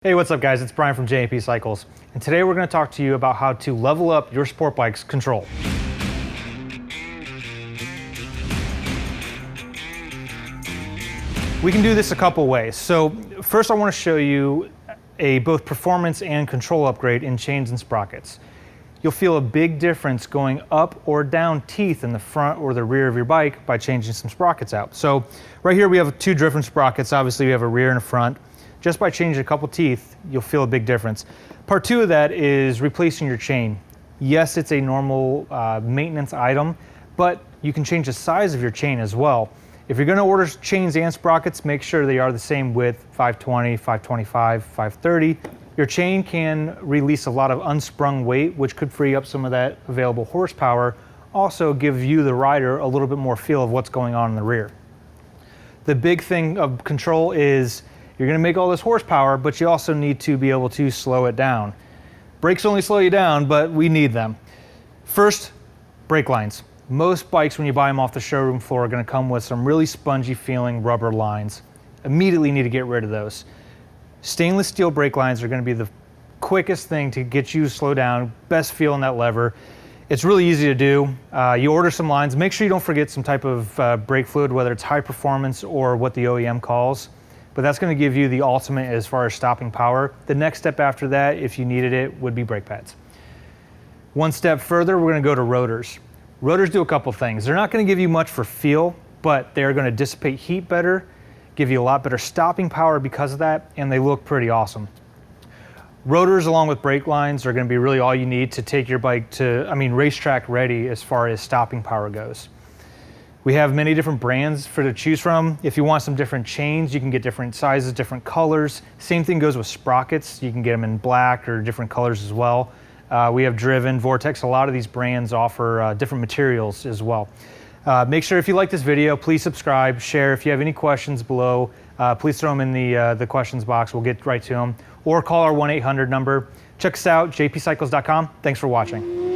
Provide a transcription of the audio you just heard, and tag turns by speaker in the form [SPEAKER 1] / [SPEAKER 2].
[SPEAKER 1] Hey, what's up guys? It's Brian from JP Cycles, and today we're going to talk to you about how to level up your sport bike's control. We can do this a couple ways. So first I want to show you a both performance and control upgrade in chains and sprockets. You'll feel a big difference going up or down teeth in the front or the rear of your bike by changing some sprockets out. So right here we have two different sprockets. Obviously we have a rear and a front. Just by changing a couple teeth, you'll feel a big difference. Part two of that is replacing your chain. Yes, it's a normal maintenance item, but you can change the size of your chain as well. If you're gonna order chains and sprockets, make sure they are the same width, 520, 525, 530. Your chain can release a lot of unsprung weight, which could free up some of that available horsepower. Also give you, the rider, a little bit more feel of what's going on in the rear. The big thing of control is you're going to make all this horsepower, but you also need to be able to slow it down. Brakes only slow you down, but we need them. First, brake lines. Most bikes, when you buy them off the showroom floor, are going to come with some really spongy feeling rubber lines. Immediately need to get rid of those. Stainless steel brake lines are going to be the quickest thing to get you to slow down, best feel in that lever. It's really easy to do. You order some lines. Make sure you don't forget some type of brake fluid, whether it's high performance or what the OEM calls. But that's going to give you the ultimate as far as stopping power. The next step after that, if you needed it, would be brake pads. One step further, we're going to go to rotors. Rotors do a couple things. They're not going to give you much for feel, but they're going to dissipate heat better, give you a lot better stopping power because of that, and they look pretty awesome. Rotors along with brake lines are going to be really all you need to take your bike to, racetrack ready as far as stopping power goes. We have many different brands to choose from. If you want some different chains, you can get different sizes, different colors. Same thing goes with sprockets. You can get them in black or different colors as well. We have Driven, Vortex. A lot of these brands offer different materials as well. Make sure if you like this video, please subscribe, share. If you have any questions below, please throw them in the questions box. We'll get right to them. Or call our 1-800 number. Check us out, jpcycles.com. Thanks for watching.